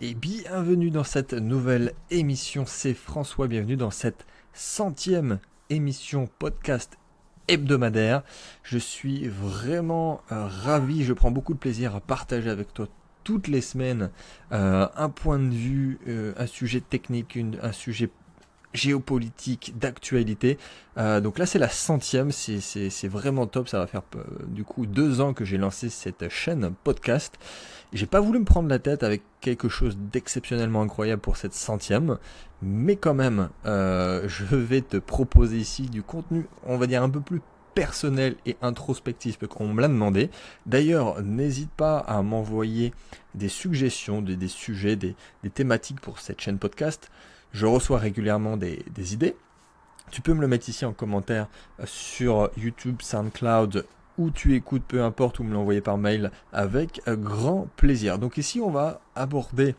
et bienvenue dans cette nouvelle émission. C'est François, bienvenue dans cette 100e émission podcast hebdomadaire. Je suis vraiment ravi, je prends beaucoup de plaisir à partager avec toi toutes les semaines un point de vue, un sujet technique, un sujet géopolitique, d'actualité. Donc là c'est la 100e, c'est vraiment top, ça va faire du coup 2 ans que j'ai lancé cette chaîne podcast. J'ai pas voulu me prendre la tête avec quelque chose d'exceptionnellement incroyable pour cette 100e, mais quand même je vais te proposer ici du contenu, on va dire un peu plus personnel et introspectif qu'on me l'a demandé. D'ailleurs, n'hésite pas à m'envoyer des suggestions, des sujets, des thématiques pour cette chaîne podcast. Je reçois régulièrement des idées. Tu peux me le mettre ici en commentaire sur YouTube, SoundCloud, où tu écoutes, peu importe, ou me l'envoyer par mail avec grand plaisir. Donc ici, on va aborder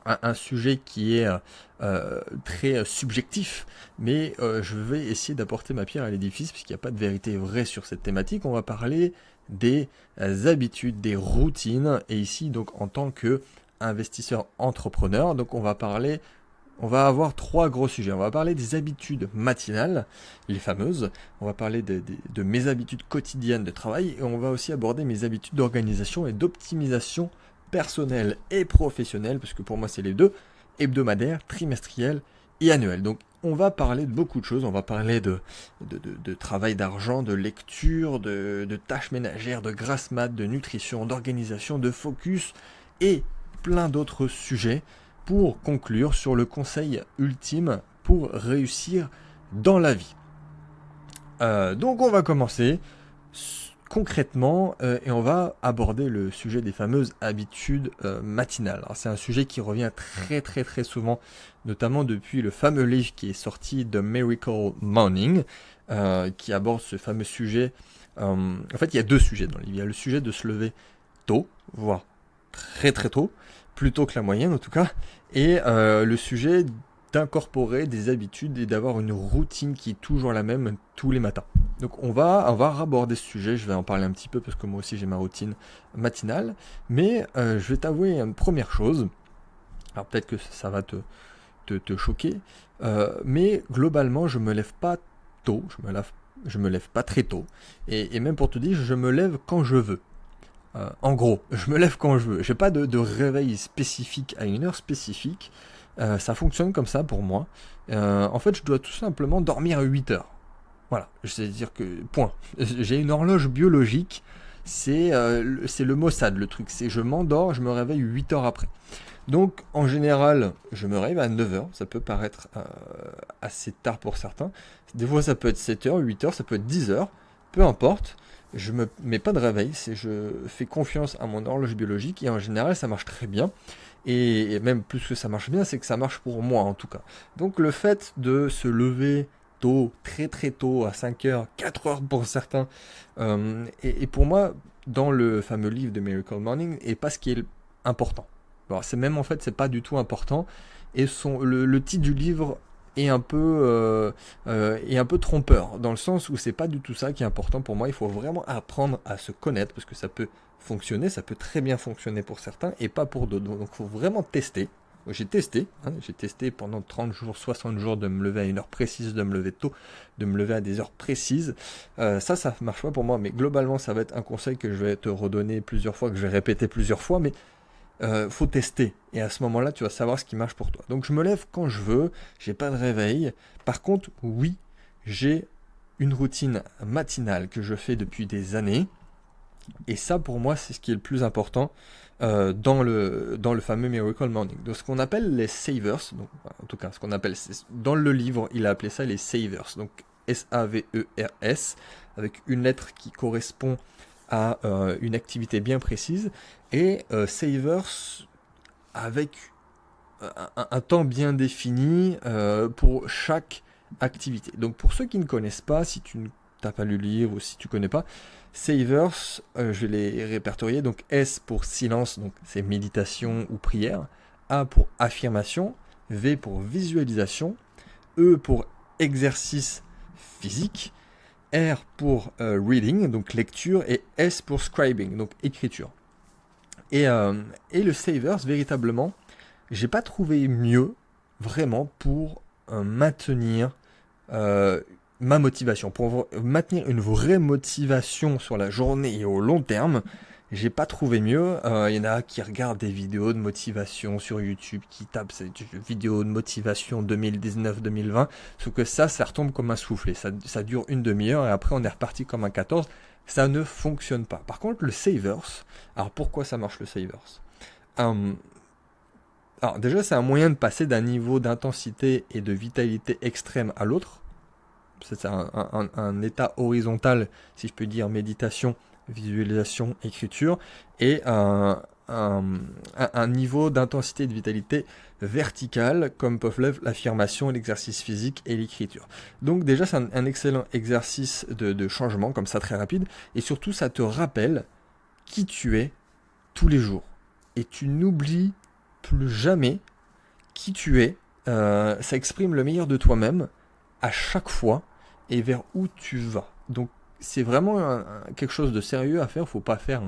un sujet qui est très subjectif, mais je vais essayer d'apporter ma pierre à l'édifice, puisqu'il n'y a pas de vérité vraie sur cette thématique. On va parler des habitudes, des routines, et ici, donc en tant que investisseur entrepreneur, donc on va avoir 3 gros sujets. On va parler des habitudes matinales, les fameuses. On va parler de mes habitudes quotidiennes de travail. Et on va aussi aborder mes habitudes d'organisation et d'optimisation personnelle et professionnelle, parce que pour moi c'est les deux, hebdomadaire, trimestriel et annuel. Donc on va parler de beaucoup de choses. On va parler de travail d'argent, de lecture, de tâches ménagères, de grasse mat, de nutrition, d'organisation, de focus et plein d'autres sujets, pour conclure sur le conseil ultime pour réussir dans la vie. Donc on va commencer concrètement et on va aborder le sujet des fameuses habitudes matinales. Alors, c'est un sujet qui revient très souvent, notamment depuis le fameux livre qui est sorti, The Miracle Morning, qui aborde ce fameux sujet. En fait, il y a 2 sujets dans le livre. Il y a le sujet de se lever tôt, voire très tôt, plus tôt que la moyenne en tout cas, et le sujet d'incorporer des habitudes et d'avoir une routine qui est toujours la même tous les matins. Donc on va aborder ce sujet, je vais en parler un petit peu parce que moi aussi j'ai ma routine matinale, mais je vais t'avouer une première chose, alors peut-être que ça va te choquer, mais globalement je me lève pas tôt, je me lève pas très tôt, et même pour te dire, je me lève quand je veux. En gros, je me lève quand je veux. J'ai pas de réveil spécifique à une heure spécifique. Ça fonctionne comme ça pour moi. En fait, je dois tout simplement dormir 8 heures. Voilà, c'est-à-dire que, point. J'ai une horloge biologique. C'est le Mossad, le truc. C'est je m'endors, je me réveille 8 heures après. Donc, en général, je me réveille à 9 heures. Ça peut paraître assez tard pour certains. Des fois, ça peut être 7 heures, 8 heures, ça peut être 10 heures. Peu importe. Je me mets pas de réveil, je fais confiance à mon horloge biologique et en général ça marche très bien. Et même plus que ça marche bien, c'est que ça marche pour moi en tout cas. Donc le fait de se lever tôt, très tôt, à 5 heures, 4 heures pour certains, et pour moi, dans le fameux livre de Miracle Morning, est pas ce qui est important. Alors c'est même en fait, c'est pas du tout important. Et le titre du livre est un peu trompeur, dans le sens où c'est pas du tout ça qui est important pour moi. Il faut vraiment apprendre à se connaître, parce que ça peut fonctionner, ça peut très bien fonctionner pour certains et pas pour d'autres. Donc il faut vraiment tester. J'ai testé pendant 30 jours, 60 jours de me lever à une heure précise, de me lever tôt, de me lever à des heures précises. Ça marche pas pour moi, mais globalement ça va être un conseil que je vais te redonner plusieurs fois, que je vais répéter plusieurs fois, mais faut tester, et à ce moment-là tu vas savoir ce qui marche pour toi. Donc je me lève quand je veux, j'ai pas de réveil. Par contre, oui, j'ai une routine matinale que je fais depuis des années, et ça pour moi c'est ce qui est le plus important dans le fameux Miracle Morning. Donc ce qu'on appelle les savers, donc en tout cas ce qu'on appelle, dans le livre il a appelé ça les savers, donc SAVERS, avec une lettre qui correspond à une activité bien précise, et savers avec un temps bien défini pour chaque activité. Donc pour ceux qui ne connaissent pas, si tu n'as pas lu le livre ou si tu ne connais pas, savers, je vais les répertorier. Donc S pour silence, donc c'est méditation ou prière. A pour affirmation. V pour visualisation. E pour exercice physique. R pour reading, donc lecture, et S pour scribing, donc écriture. Et le savers, véritablement, j'ai pas trouvé mieux vraiment pour maintenir ma motivation, pour maintenir une vraie motivation sur la journée et au long terme. J'ai pas trouvé mieux. Il y en a qui regardent des vidéos de motivation sur YouTube, qui tapent ces vidéos de motivation 2019-2020. Sauf que ça retombe comme un soufflet. Ça dure une demi-heure et après on est reparti comme un 14. Ça ne fonctionne pas. Par contre, le Savers, alors pourquoi ça marche le Savers? Alors déjà, c'est un moyen de passer d'un niveau d'intensité et de vitalité extrême à l'autre. C'est un état horizontal, si je peux dire, méditation, visualisation, écriture, et un niveau d'intensité et de vitalité verticale, comme peuvent l'être l'affirmation, l'exercice physique et l'écriture. Donc déjà, c'est un excellent exercice de changement, comme ça, très rapide, et surtout, ça te rappelle qui tu es tous les jours. Et tu n'oublies plus jamais qui tu es. Ça exprime le meilleur de toi-même à chaque fois et vers où tu vas. Donc c'est vraiment quelque chose de sérieux à faire. Il ne faut pas faire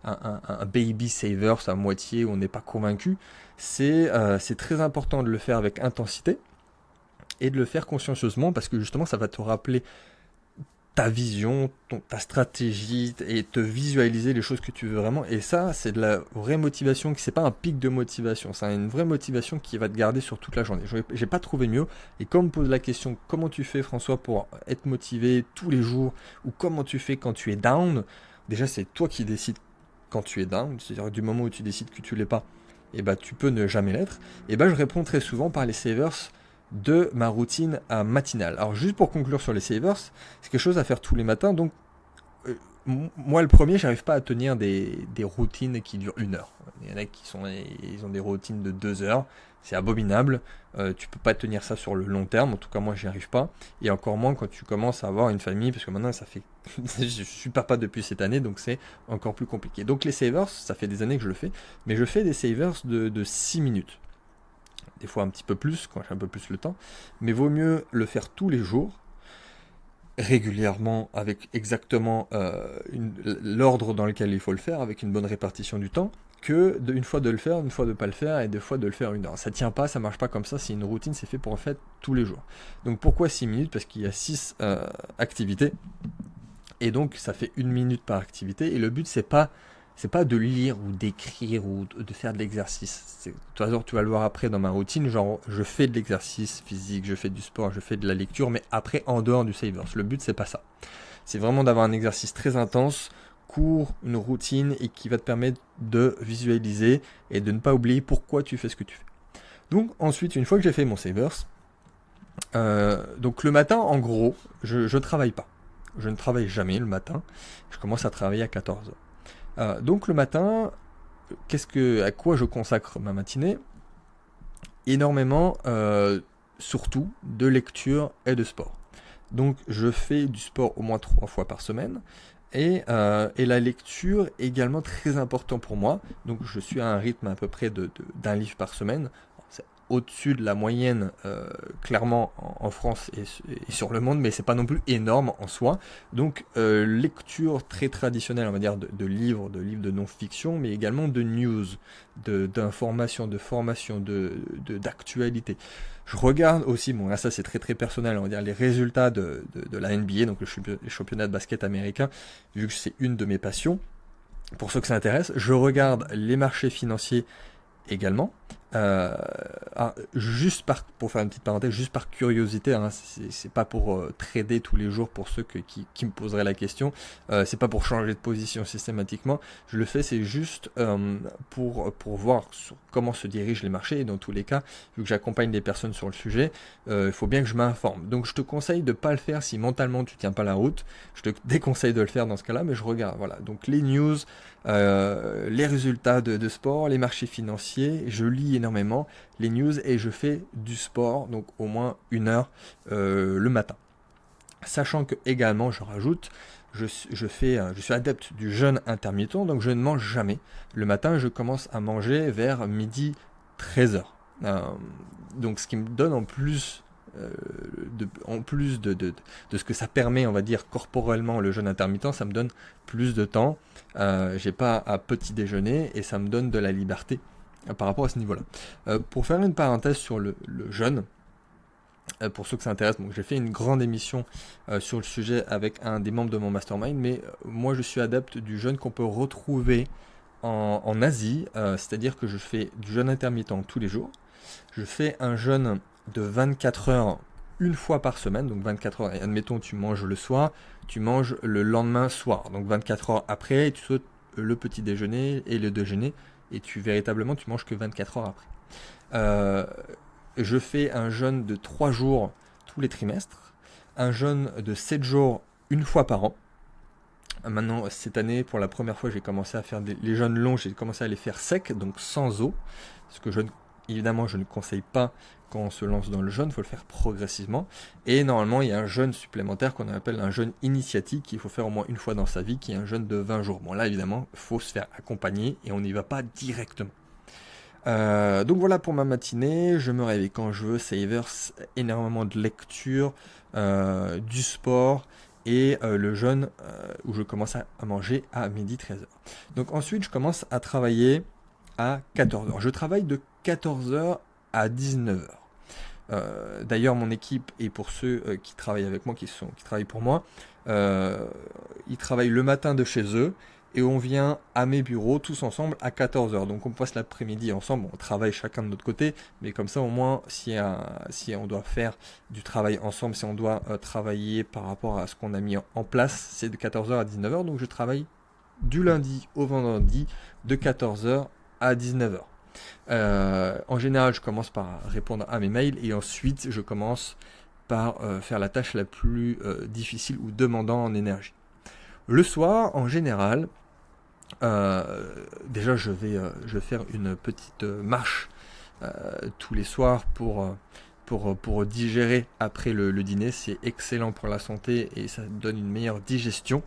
un baby savers à moitié où on n'est pas convaincu. C'est très important de le faire avec intensité et de le faire consciencieusement parce que justement ça va te rappeler ta vision, ta stratégie et te visualiser les choses que tu veux vraiment. Et ça, c'est de la vraie motivation, c'est pas un pic de motivation, c'est une vraie motivation qui va te garder sur toute la journée. J'ai pas trouvé mieux. Et comme on me pose la question, comment tu fais François pour être motivé tous les jours, ou comment tu fais quand tu es down, déjà c'est toi qui décides quand tu es down, c'est-à-dire du moment où tu décides que tu l'es pas, et bah tu peux ne jamais l'être. Et bah je réponds très souvent par les savers de ma routine matinale. Alors juste pour conclure sur les savers, c'est quelque chose à faire tous les matins. Donc moi le premier, j'arrive pas à tenir des routines qui durent 1 heure. Il y en a ils ont des routines de 2 heures. C'est abominable. Tu peux pas tenir ça sur le long terme. En tout cas moi j'y arrive pas. Et encore moins quand tu commences à avoir une famille, parce que maintenant ça fait, je suis papa depuis cette année, donc c'est encore plus compliqué. Donc les savers, ça fait des années que je le fais, mais je fais des savers de 6 minutes. Des fois un petit peu plus, quand j'ai un peu plus le temps, mais vaut mieux le faire tous les jours, régulièrement, avec exactement l'ordre dans lequel il faut le faire, avec une bonne répartition du temps, que une fois de le faire, une fois de ne pas le faire, et 2 fois de le faire 1 heure. Ça tient pas, ça marche pas comme ça, c'est une routine, c'est fait pour en fait tous les jours. Donc pourquoi 6 minutes? Parce qu'il y a 6 activités, et donc ça fait 1 minute par activité, et le but c'est pas de lire ou d'écrire ou de faire de l'exercice. De toute façon, tu vas le voir après dans ma routine, genre je fais de l'exercice physique, je fais du sport, je fais de la lecture, mais après en dehors du savers. Le but c'est pas ça. C'est vraiment d'avoir un exercice très intense, court, une routine et qui va te permettre de visualiser et de ne pas oublier pourquoi tu fais ce que tu fais. Donc ensuite, une fois que j'ai fait mon savers, donc le matin en gros, je travaille pas. Je ne travaille jamais le matin. Je commence à travailler à 14h. Donc le matin, à quoi je consacre ma matinée? Énormément, surtout de lecture et de sport. Donc je fais du sport au moins 3 fois par semaine. Et la lecture est également très important pour moi. Donc je suis à un rythme à peu près d'un livre par semaine. C'est au-dessus de la moyenne, clairement en France et sur le monde, mais c'est pas non plus énorme en soi. Donc lecture très traditionnelle, on va dire, de livres de non-fiction, mais également de news, d'informations, de formation, d'actualité. Je regarde aussi, bon là ça c'est très très personnel, on va dire les résultats de la NBA, donc le championnat de basket américain, vu que c'est une de mes passions. Pour ceux que ça intéresse, je regarde les marchés financiers également. Pour faire une petite parenthèse, juste par curiosité, hein, c'est pas pour trader tous les jours pour ceux qui me poseraient la question, c'est pas pour changer de position systématiquement, je le fais, c'est juste pour voir comment se dirigent les marchés, et dans tous les cas, vu que j'accompagne des personnes sur le sujet, il faut bien que je m'informe. Donc je te conseille de pas le faire si mentalement tu tiens pas la route, je te déconseille de le faire dans ce cas-là, mais je regarde, voilà, donc les news, les résultats de sport, les marchés financiers, je lis énormément les news et je fais du sport, donc au moins 1 heure le matin. Sachant que également, je rajoute, je suis adepte du jeûne intermittent, donc je ne mange jamais. Le matin, je commence à manger vers midi 13h. Donc ce qui me donne en plus de ce que ça permet, on va dire, corporellement, le jeûne intermittent, ça me donne plus de temps. J'ai pas à petit déjeuner et ça me donne de la liberté par rapport à ce niveau-là. Pour faire une parenthèse sur le jeûne, pour ceux que ça intéresse, donc j'ai fait une grande émission sur le sujet avec un des membres de mon mastermind, mais moi je suis adepte du jeûne qu'on peut retrouver en Asie, c'est-à-dire que je fais du jeûne intermittent tous les jours. Je fais un jeûne de 24 heures une fois par semaine, donc 24 heures, et admettons tu manges le soir, tu manges le lendemain soir, donc 24 heures après, et tu sautes le petit déjeuner et le déjeuner, et tu manges que 24 heures après. Je fais un jeûne de 3 jours tous les trimestres, un jeûne de 7 jours une fois par an. Maintenant, cette année, pour la première fois, j'ai commencé à faire les jeûnes longs, j'ai commencé à les faire secs, donc sans eau, parce que évidemment, je ne conseille pas quand on se lance dans le jeûne, il faut le faire progressivement. Et normalement, il y a un jeûne supplémentaire qu'on appelle un jeûne initiatique qu'il faut faire au moins une fois dans sa vie, qui est un jeûne de 20 jours. Bon là, évidemment, il faut se faire accompagner et on n'y va pas directement. Donc voilà pour ma matinée, je me réveille quand je veux, savers, énormément de lecture, du sport et le jeûne où je commence à manger à midi 13h. Donc ensuite je commence à travailler à 14h. Je travaille de 14h à 19h. D'ailleurs mon équipe et pour ceux qui travaillent avec moi, qui travaillent pour moi, ils travaillent le matin de chez eux. Et on vient à mes bureaux tous ensemble à 14h. Donc on passe l'après-midi ensemble, on travaille chacun de notre côté, mais comme ça au moins si on doit faire du travail ensemble, si on doit travailler par rapport à ce qu'on a mis en place, c'est de 14h à 19h. Donc je travaille du lundi au vendredi de 14h à 19h. En général je commence par répondre à mes mails et ensuite je commence par faire la tâche la plus difficile ou demandant en énergie. Le soir, en général, déjà je vais faire une petite marche tous les soirs pour digérer après le dîner. C'est excellent pour la santé et ça donne une meilleure digestion.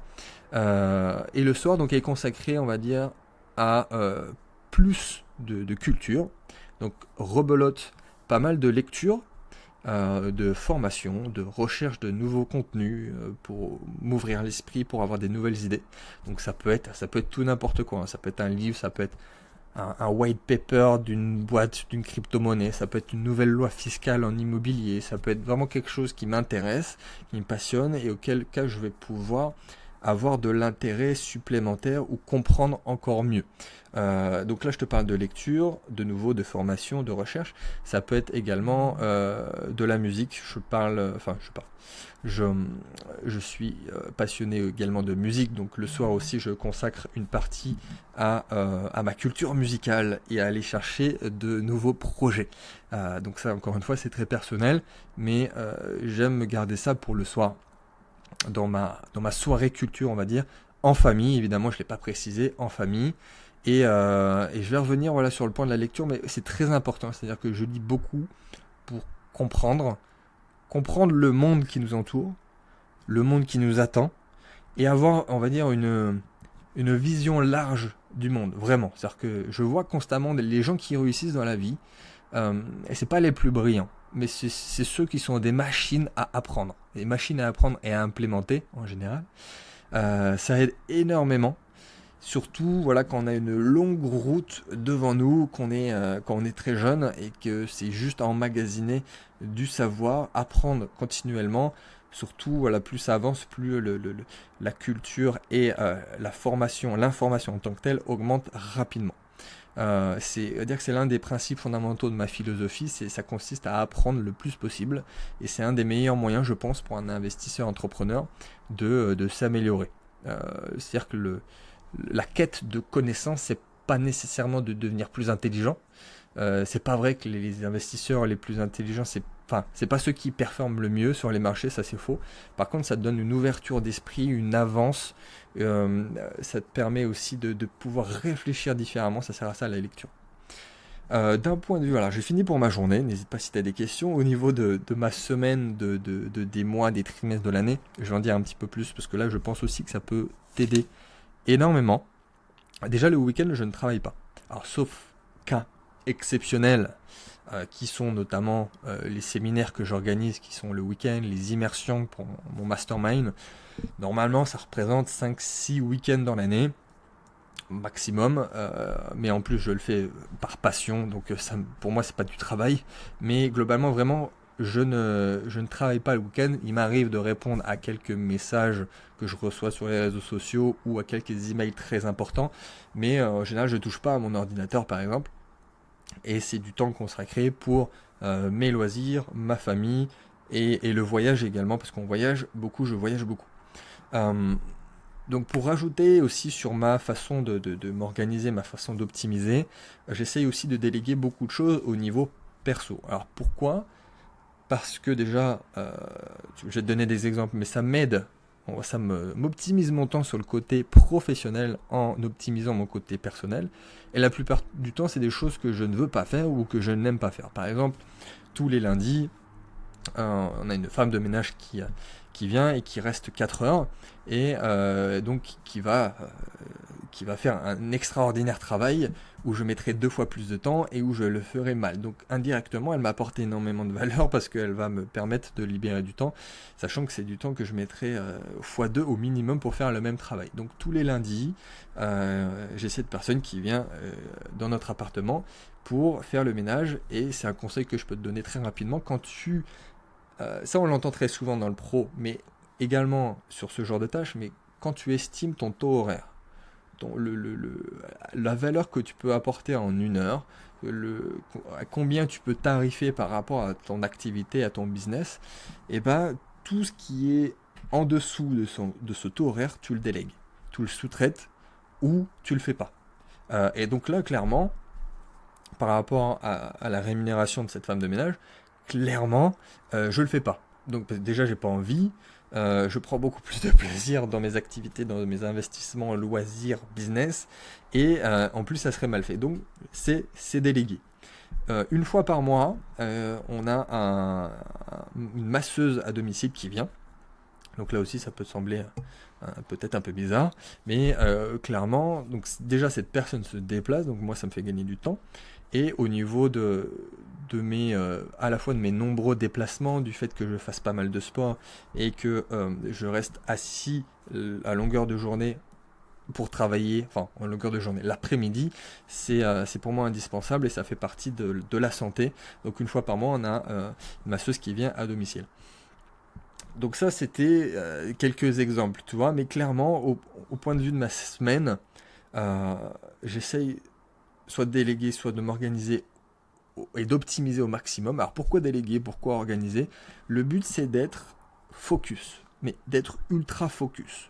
Et le soir, donc, est consacré, on va dire, à plus de culture. Donc, rebelote pas mal de lecture. De formation, de recherche de nouveaux contenus pour m'ouvrir l'esprit, pour avoir des nouvelles idées. Donc ça peut être tout n'importe quoi, hein. Ça peut être un livre, ça peut être un white paper d'une boîte, d'une crypto-monnaie, ça peut être une nouvelle loi fiscale en immobilier, ça peut être vraiment quelque chose qui m'intéresse, qui me passionne et auquel cas je vais pouvoir avoir de l'intérêt supplémentaire ou comprendre encore mieux. Donc là je te parle de lecture, de nouveau de formation, de recherche. Ça peut être également de la musique. Je suis passionné également de musique, donc le soir aussi je consacre une partie à ma culture musicale et à aller chercher de nouveaux projets. Donc ça encore une fois c'est très personnel, mais j'aime garder ça pour le soir. Dans ma soirée culture, on va dire, en famille, évidemment, je ne l'ai pas précisé, en famille. Et je vais revenir sur le point de la lecture, mais c'est très important, c'est-à-dire que je lis beaucoup pour comprendre le monde qui nous entoure, le monde qui nous attend, et avoir, on va dire, une vision large du monde, vraiment. C'est-à-dire que je vois constamment les gens qui réussissent dans la vie, et c'est pas les plus brillants, mais c'est ceux qui sont des machines à apprendre. Des machines à apprendre et à implémenter, en général. Ça aide énormément. Surtout quand on a une longue route devant nous, quand on est très jeune et que c'est juste à emmagasiner du savoir, apprendre continuellement. Surtout, plus ça avance, plus la culture et la formation, l'information en tant que telle augmente rapidement. C'est-à-dire que c'est l'un des principes fondamentaux de ma philosophie, ça consiste à apprendre le plus possible et c'est un des meilleurs moyens, je pense, pour un investisseur entrepreneur de s'améliorer. C'est-à-dire que la quête de connaissances, c'est pas nécessairement de devenir plus intelligent. C'est pas vrai que les investisseurs les plus intelligents, c'est pas ceux qui performent le mieux sur les marchés, ça c'est faux. Par contre, ça te donne une ouverture d'esprit, une avance. Ça te permet aussi de pouvoir réfléchir différemment. Ça sert à ça la lecture. D'un point de vue, j'ai fini pour ma journée. N'hésite pas si tu as des questions. Au niveau de ma semaine, des mois, des trimestres de l'année, je vais en dire un petit peu plus parce que là, je pense aussi que ça peut t'aider énormément. Déjà, le week-end, je ne travaille pas. Alors, sauf cas exceptionnels qui sont notamment les séminaires que j'organise, qui sont le week-end, les immersions pour mon mastermind. Normalement, ça représente 5-6 week-ends dans l'année. maximum, mais en plus je le fais par passion, donc pour moi c'est pas du travail, mais globalement vraiment je ne travaille pas le week-end. Il m'arrive de répondre à quelques messages que je reçois sur les réseaux sociaux ou à quelques emails très importants, mais en général je touche pas à mon ordinateur par exemple, et c'est du temps consacré pour mes loisirs, ma famille et le voyage également, parce qu'on voyage beaucoup, je voyage beaucoup. Euh, donc pour rajouter aussi sur ma façon de m'organiser, ma façon d'optimiser, j'essaye aussi de déléguer beaucoup de choses au niveau perso. Alors pourquoi? Parce que déjà, je vais te donner des exemples, mais ça m'aide, m'optimise mon temps sur le côté professionnel en optimisant mon côté personnel. Et la plupart du temps, c'est des choses que je ne veux pas faire ou que je n'aime pas faire. Par exemple, tous les lundis, on a une femme de ménage qui vient et qui reste 4 heures et donc qui va faire un extraordinaire travail où je mettrai 2 fois plus de temps et où je le ferai mal. Donc indirectement, elle m'apporte énormément de valeur parce qu'elle va me permettre de libérer du temps, sachant que c'est du temps que je mettrai x2 au minimum pour faire le même travail. Donc tous les lundis, j'ai cette personne qui vient dans notre appartement pour faire le ménage, et c'est un conseil que je peux te donner très rapidement. Ça on l'entend très souvent dans le pro, mais également sur ce genre de tâches, mais quand tu estimes ton taux horaire, la valeur que tu peux apporter en 1 heure, à combien tu peux tarifer par rapport à ton activité, à ton business, et ben tout ce qui est en dessous de ce taux horaire, tu le délègues, tu le sous-traites ou tu le fais pas. Et donc là, clairement, par rapport à la rémunération de cette femme de ménage, clairement, je le fais pas. Donc déjà, j'ai pas envie. Je prends beaucoup plus de plaisir dans mes activités, dans mes investissements, loisirs, business, et en plus, ça serait mal fait. Donc, c'est délégué. Une fois par mois, on a une masseuse à domicile qui vient. Donc là aussi, ça peut sembler peut-être un peu bizarre, mais clairement, donc déjà cette personne se déplace, donc moi ça me fait gagner du temps. Et au niveau à la fois de mes nombreux déplacements, du fait que je fasse pas mal de sport et que je reste assis à longueur de journée pour travailler, enfin en longueur de journée, l'après-midi, c'est pour moi indispensable et ça fait partie de la santé. Donc une fois par mois, on a une masseuse qui vient à domicile. Donc ça, c'était quelques exemples, tu vois, mais clairement, au point de vue de ma semaine, j'essaye soit de déléguer, soit de m'organiser et d'optimiser au maximum. Alors pourquoi déléguer, pourquoi organiser? Le but, c'est d'être focus, mais d'être ultra focus.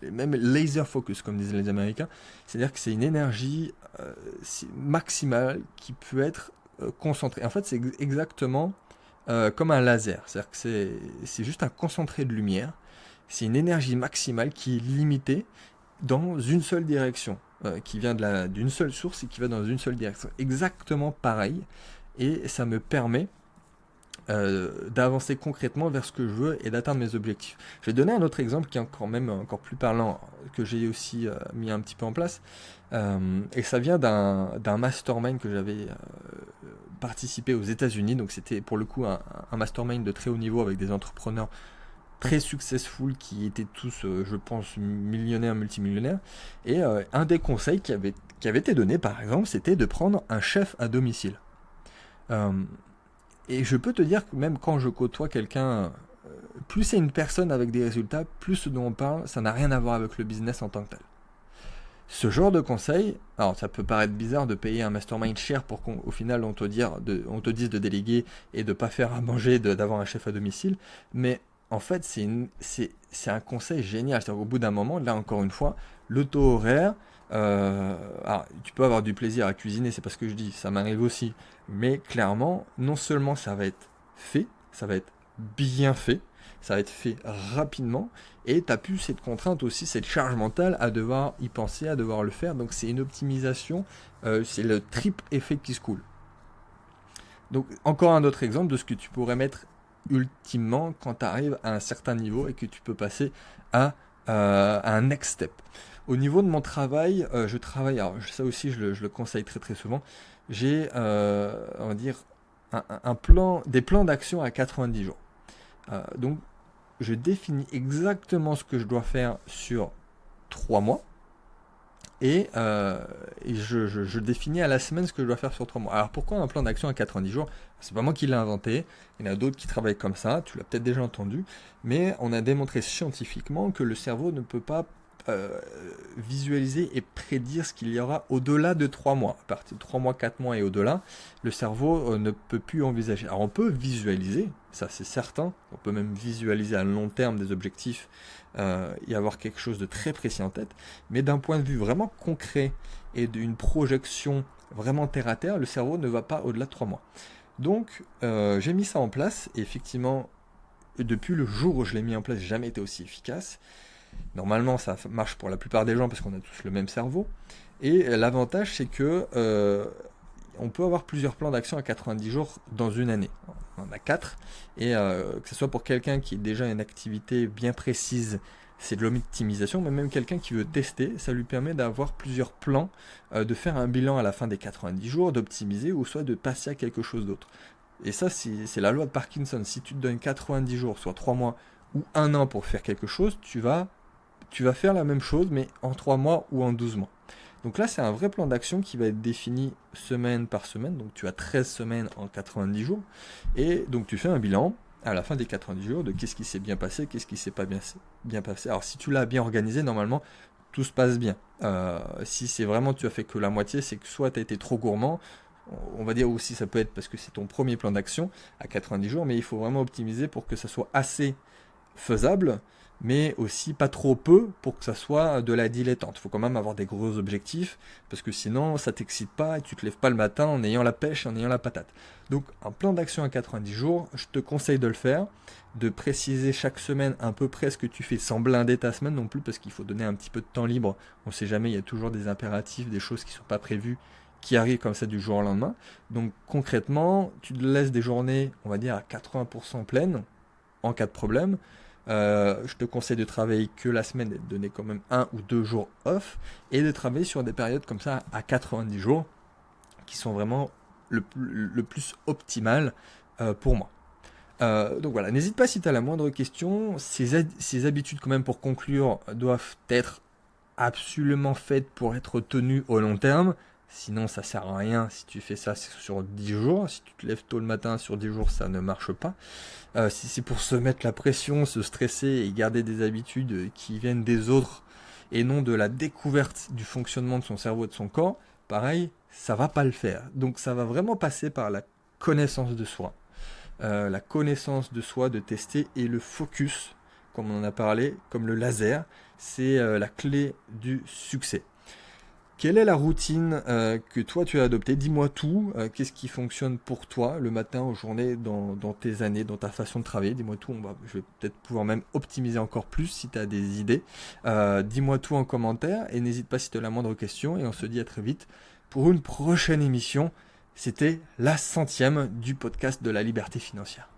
Et même laser focus, comme disent les Américains. C'est-à-dire que c'est une énergie maximale qui peut être concentrée. En fait, c'est exactement comme un laser. C'est-à-dire que c'est juste un concentré de lumière. C'est une énergie maximale qui est limitée dans une seule direction, qui vient d'une seule source et qui va dans une seule direction. Exactement pareil. Et ça me permet d'avancer concrètement vers ce que je veux et d'atteindre mes objectifs. Je vais donner un autre exemple qui est encore plus parlant, que j'ai aussi mis un petit peu en place. Et ça vient d'un mastermind que j'avais participé aux États-Unis. Donc c'était pour le coup un mastermind de très haut niveau avec des entrepreneurs très successful qui étaient tous, je pense, millionnaires, multimillionnaires. Et un des conseils qui avait été donné, par exemple, c'était de prendre un chef à domicile. Et je peux te dire que même quand je côtoie quelqu'un, plus c'est une personne avec des résultats, plus ce dont on parle, ça n'a rien à voir avec le business en tant que tel. Ce genre de conseil, alors ça peut paraître bizarre de payer un mastermind cher pour qu'au final on te dise de déléguer et de ne pas faire à manger, d'avoir un chef à domicile, mais en fait c'est un conseil génial. C'est-à-dire qu'au bout d'un moment, là encore une fois, le taux horaire, alors, tu peux avoir du plaisir à cuisiner, c'est pas ce que je dis, ça m'arrive aussi, mais clairement, non seulement ça va être fait, ça va être bien fait, ça va être fait rapidement, et tu n'as plus cette contrainte aussi, cette charge mentale à devoir y penser, à devoir le faire. Donc c'est une optimisation, c'est le triple effet qui se coule. Donc encore un autre exemple de ce que tu pourrais mettre ultimement quand tu arrives à un certain niveau et que tu peux passer à un next step. Au niveau de mon travail, je travaille, alors ça aussi je le conseille très très souvent, j'ai on va dire des plans d'action à 90 jours. Donc je définis exactement ce que je dois faire sur 3 mois, et je définis à la semaine ce que je dois faire sur 3 mois. Alors pourquoi un plan d'action à 90 jours? C'est pas moi qui l'ai inventé, il y en a d'autres qui travaillent comme ça, tu l'as peut-être déjà entendu, mais on a démontré scientifiquement que le cerveau ne peut pas visualiser et prédire ce qu'il y aura au-delà de 3 mois. À partir de 3 mois, 4 mois et au-delà, le cerveau ne peut plus envisager. Alors on peut visualiser, ça c'est certain, on peut même visualiser à long terme des objectifs et avoir quelque chose de très précis en tête, mais d'un point de vue vraiment concret et d'une projection vraiment terre à terre, le cerveau ne va pas au-delà de 3 mois. Donc j'ai mis ça en place et effectivement, depuis le jour où je l'ai mis en place, j'ai jamais été aussi efficace. Normalement, ça marche pour la plupart des gens parce qu'on a tous le même cerveau. Et l'avantage, c'est que on peut avoir plusieurs plans d'action à 90 jours dans une année. On en a 4. Et que ce soit pour quelqu'un qui a déjà une activité bien précise, c'est de l'optimisation, mais même quelqu'un qui veut tester, ça lui permet d'avoir plusieurs plans, de faire un bilan à la fin des 90 jours, d'optimiser ou soit de passer à quelque chose d'autre. Et ça, c'est la loi de Parkinson. Si tu te donnes 90 jours, soit 3 mois ou 1 an pour faire quelque chose, tu vas faire la même chose, mais en 3 mois ou en 12 mois. Donc là, c'est un vrai plan d'action qui va être défini semaine par semaine. Donc tu as 13 semaines en 90 jours. Et donc tu fais un bilan à la fin des 90 jours de qu'est-ce qui s'est bien passé, qu'est-ce qui s'est pas bien passé. Alors si tu l'as bien organisé, normalement, tout se passe bien. Si c'est vraiment tu as fait que la moitié, c'est que soit tu as été trop gourmand, on va dire aussi ça peut être parce que c'est ton premier plan d'action à 90 jours, mais il faut vraiment optimiser pour que ça soit assez faisable, mais aussi pas trop peu pour que ça soit de la dilettante. Il faut quand même avoir des gros objectifs, parce que sinon ça t'excite pas et tu te lèves pas le matin en ayant la pêche et en ayant la patate. Donc un plan d'action à 90 jours, je te conseille de le faire, de préciser chaque semaine à peu près ce que tu fais sans blinder ta semaine non plus, parce qu'il faut donner un petit peu de temps libre. On sait jamais, il y a toujours des impératifs, des choses qui sont pas prévues, qui arrivent comme ça du jour au lendemain. Donc concrètement, tu te laisses des journées, on va dire à 80% pleines, en cas de problème. Je te conseille de travailler que la semaine et de donner quand même 1 ou 2 jours off et de travailler sur des périodes comme ça à 90 jours qui sont vraiment le plus optimal pour moi. Donc voilà, n'hésite pas si tu as la moindre question. Ces habitudes quand même pour conclure doivent être absolument faites pour être tenues au long terme. Sinon, ça sert à rien si tu fais ça sur 10 jours. Si tu te lèves tôt le matin sur 10 jours, ça ne marche pas. Si c'est pour se mettre la pression, se stresser et garder des habitudes qui viennent des autres et non de la découverte du fonctionnement de son cerveau et de son corps, pareil, ça va pas le faire. Donc ça va vraiment passer par la connaissance de soi. La connaissance de soi, de tester et le focus, comme on en a parlé, comme le laser, c'est la clé du succès. Quelle est la routine que toi tu as adoptée? Dis-moi tout. Qu'est-ce qui fonctionne pour toi le matin, aux journées, dans tes années, dans ta façon de travailler? Dis-moi tout. Je vais peut-être pouvoir même optimiser encore plus si tu as des idées. Dis-moi tout en commentaire et n'hésite pas si tu as la moindre question. Et on se dit à très vite pour une prochaine émission. C'était la 100e du podcast de la liberté financière.